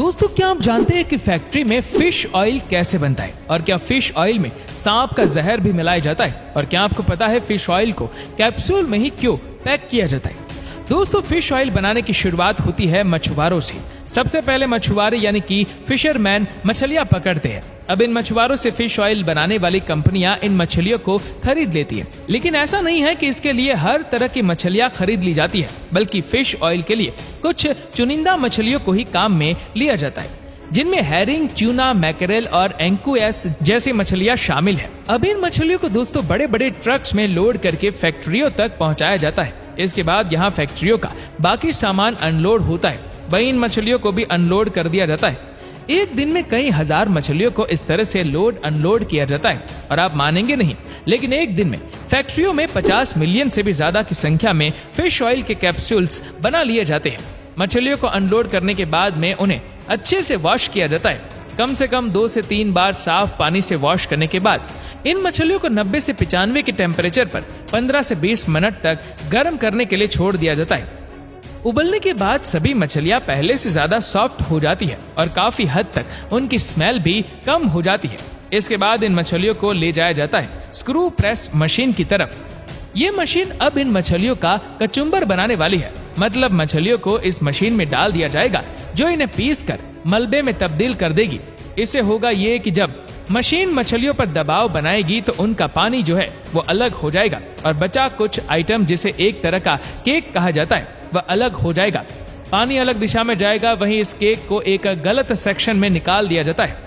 दोस्तों, क्या आप जानते हैं कि फैक्ट्री में फिश ऑयल कैसे बनता है और क्या फिश ऑयल में सांप का जहर भी मिलाया जाता है? और क्या आपको पता है फिश ऑयल को कैप्सूल में ही क्यों पैक किया जाता है? दोस्तों, फिश ऑयल बनाने की शुरुआत होती है मछुआरों से। सबसे पहले मछुआरे यानी कि फिशरमैन मछलियां पकड़ते हैं। अब इन मछुआरों से फिश ऑयल बनाने वाली कंपनियां इन मछलियों को खरीद लेती है। लेकिन ऐसा नहीं है कि इसके लिए हर तरह की मछलियां खरीद ली जाती है, बल्कि फिश ऑयल के लिए कुछ चुनिंदा मछलियों को ही काम में लिया जाता है, जिनमें हैरिंग, ट्यूना, मैकेरेल और एंकुएस जैसी मछलियां शामिल है। अब इन मछलियों को दोस्तों बड़े बड़े ट्रक्स में लोड करके फैक्ट्रियों तक पहुंचाया जाता है। इसके बाद यहाँ फैक्ट्रियों का बाकी सामान अनलोड होता है। वहीं इन मछलियों को भी अनलोड कर दिया जाता है। एक दिन में कई हजार मछलियों को इस तरह से लोड अनलोड किया जाता है। और आप मानेंगे नहीं, लेकिन एक दिन में फैक्ट्रियों में 50 मिलियन से भी ज्यादा की संख्या में फिश ऑयल के कैप्सूल्स बना लिए जाते हैं। मछलियों को अनलोड करने के बाद में उन्हें अच्छे से वॉश किया जाता है। कम से कम 2 से 3 बार साफ पानी से वॉश करने के बाद इन मछलियों को 90 से 95 के टेम्परेचर पर 15 से 20 मिनट तक गर्म करने के लिए छोड़ दिया जाता है। उबलने के बाद सभी मछलियां पहले से ज्यादा सॉफ्ट हो जाती है और काफी हद तक उनकी स्मेल भी कम हो जाती है। इसके बाद इन मछलियों को ले जाया जाता है स्क्रू प्रेस मशीन की तरफ। ये मशीन अब इन मछलियों का कचुम्बर बनाने वाली है। मतलब मछलियों को इस मशीन में डाल दिया जाएगा, जो इन्हें पीस कर मलबे में तब्दील कर देगी। इससे होगा ये कि जब मशीन मछलियों पर दबाव बनाएगी तो उनका पानी जो है वो अलग हो जाएगा और बचा कुछ आइटम, जिसे एक तरह का केक कहा जाता है, वह अलग हो जाएगा। पानी अलग दिशा में जाएगा। वहीं इस केक को एक गलत सेक्शन में निकाल दिया जाता है।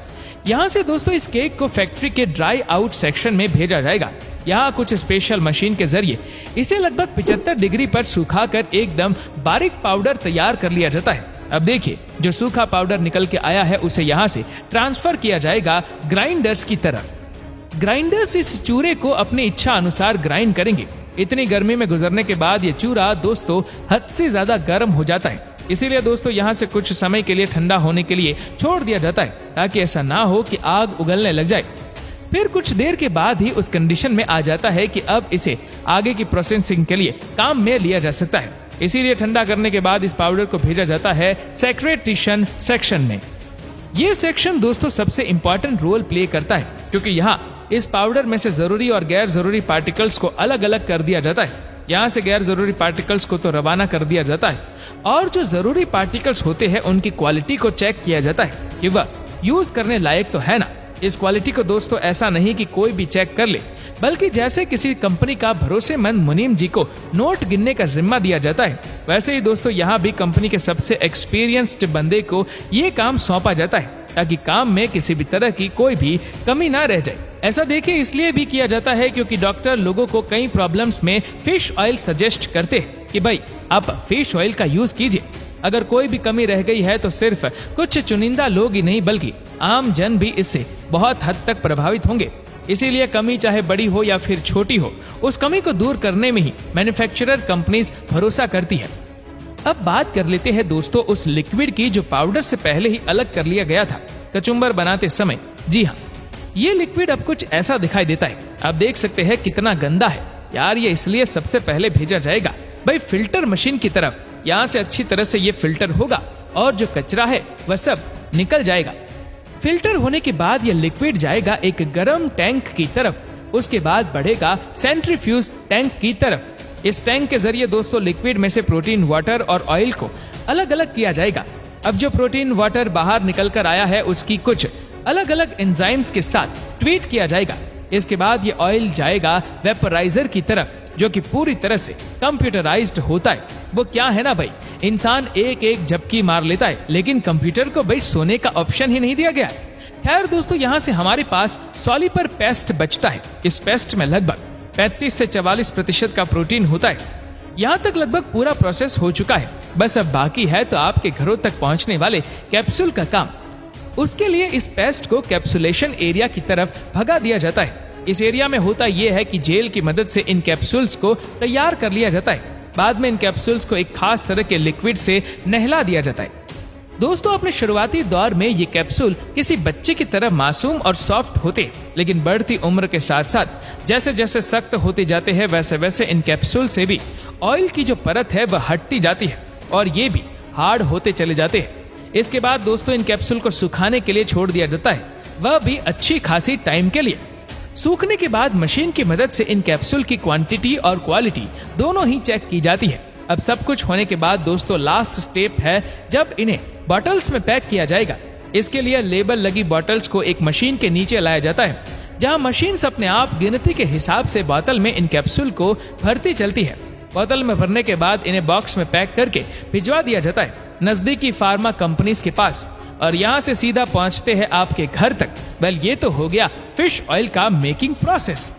यहाँ से दोस्तों इस केक को फैक्ट्री के ड्राई आउट सेक्शन में भेजा जाएगा। यहाँ कुछ स्पेशल मशीन के जरिए इसे लगभग 75 डिग्री पर सुखाकर एकदम बारीक पाउडर तैयार कर लिया जाता है। अब देखिए, जो सूखा पाउडर निकल के आया है उसे यहाँ से ट्रांसफर किया जाएगा ग्राइंडर्स की तरफ। ग्राइंडर्स इस चूरे को अपनी इच्छा अनुसार ग्राइंड करेंगे। इतनी गर्मी में गुजरने के बाद ये चूरा दोस्तों हद से ज्यादा गर्म हो जाता है। इसीलिए दोस्तों यहाँ से कुछ समय के लिए ठंडा होने के लिए छोड़ दिया जाता है, ताकि ऐसा ना हो कि आग उगलने लग जाए। फिर कुछ देर के बाद ही उस कंडीशन में आ जाता है कि अब इसे आगे की प्रोसेसिंग के लिए काम में लिया जा सकता है। इसीलिए ठंडा करने के बाद इस पाउडर को भेजा जाता है सेक्रेटेशन सेक्शन में। ये सेक्शन दोस्तों सबसे इंपॉर्टेंट रोल प्ले करता है, क्योंकि यहाँ इस पाउडर में से जरूरी और गैर जरूरी पार्टिकल्स को अलग अलग कर दिया जाता है। यहाँ से गैर जरूरी पार्टिकल्स को तो रवाना कर दिया जाता है और जो जरूरी पार्टिकल्स होते हैं उनकी क्वालिटी को चेक किया जाता है कि वह यूज करने लायक तो है ना। इस क्वालिटी को दोस्तों ऐसा नहीं कि कोई भी चेक कर ले, बल्कि जैसे किसी कंपनी का भरोसेमंद मुनीम जी को नोट गिनने का जिम्मा दिया जाता है, वैसे ही दोस्तों यहाँ भी कंपनी के सबसे एक्सपीरियंस्ड बंदे को ये काम सौंपा जाता है, ताकि काम में किसी भी तरह की कोई भी कमी ना रह जाए। ऐसा देखिए इसलिए भी किया जाता है क्योंकि डॉक्टर लोगों को कई प्रॉब्लम्स में फिश ऑयल सजेस्ट करते हैं कि भाई आप फिश ऑयल का यूज कीजिए। अगर कोई भी कमी रह गई है तो सिर्फ कुछ चुनिंदा लोग ही नहीं बल्कि आम जन भी इससे बहुत हद तक प्रभावित होंगे। इसीलिए कमी चाहे बड़ी हो या फिर छोटी हो, उस कमी को दूर करने में ही मैन्युफैक्चरर कंपनीज भरोसा करती है। अब बात कर लेते हैं दोस्तों उस लिक्विड की जो पाउडर से पहले ही अलग कर लिया गया था कचुम्बर बनाते समय। जी हाँ, ये लिक्विड अब कुछ ऐसा दिखाई देता है। आप देख सकते हैं कितना गंदा है यार। ये इसलिए सबसे पहले भेजा जाएगा भाई फिल्टर मशीन की तरफ। यहाँ से अच्छी तरह से ये फिल्टर होगा और जो कचरा है वह सब निकल जाएगा। फिल्टर होने के बाद ये लिक्विड जाएगा एक गर्म टैंक की तरफ। उसके बाद बढ़ेगा सेंट्रीफ्यूज टैंक की तरफ। इस टैंक के जरिए दोस्तों लिक्विड में से प्रोटीन, वाटर और ऑयल को अलग अलग किया जाएगा। अब जो प्रोटीन वाटर बाहर निकल कर आया है उसकी कुछ अलग अलग एंजाइम्स के साथ ट्रीट किया जाएगा। इसके बाद ये ऑयल जाएगा वेपराइजर की तरफ, जो कि पूरी तरह से कंप्यूटराइज्ड होता है। वो क्या है ना भाई, इंसान एक एक झपकी मार लेता है, लेकिन कंप्यूटर को भाई सोने का ऑप्शन ही नहीं दिया गया है। खैर दोस्तों, यहाँ से हमारे पास सॉलिपर पेस्ट बचता है। इस पेस्ट में लगभग 35 से 44% का प्रोटीन होता है। यहाँ तक लगभग पूरा प्रोसेस हो चुका है। बस अब बाकी है तो आपके घरों तक पहुँचने वाले कैप्सूल का काम। उसके लिए इस पेस्ट को कैप्सुलेशन एरिया की तरफ भगा दिया जाता है। इस एरिया में होता यह है कि जेल की मदद से इन कैप्सूल्स को तैयार कर लिया जाता है। बाद में इन कैप्सूल्स को एक खास तरह के लिक्विड से नहला दिया जाता है। दोस्तों, अपने शुरुआती दौर में ये कैप्सूल किसी बच्चे की तरह मासूम और सॉफ्ट होते, लेकिन बढ़ती उम्र के साथ साथ जैसे जैसे सख्त होते जाते हैं वैसे वैसे इन कैप्सूल से भी ऑयल की जो परत है वह हटती जाती है और ये भी हार्ड होते चले जाते हैं। इसके बाद दोस्तों इन कैप्सूल को सुखाने के लिए छोड़ दिया जाता है, वह भी अच्छी खासी टाइम के लिए। सूखने के बाद मशीन की मदद से इन कैप्सूल की क्वांटिटी और क्वालिटी दोनों ही चेक की जाती है। अब सब कुछ होने के बाद दोस्तों लास्ट स्टेप है जब इन्हें बॉटल्स में पैक किया जाएगा। इसके लिए लेबल लगी बॉटल्स को एक मशीन के नीचे लाया जाता है, जहां मशीन अपने आप गिनती के हिसाब से बोतल में इन कैप्सूल को भरती चलती है। बोतल में भरने के बाद इन्हें बॉक्स में पैक करके भिजवा दिया जाता है नजदीकी फार्मा कंपनीज के पास, और यहाँ से सीधा पहुँचते हैं आपके घर तक। वेल, ये तो हो गया फिश ऑयल का मेकिंग प्रोसेस।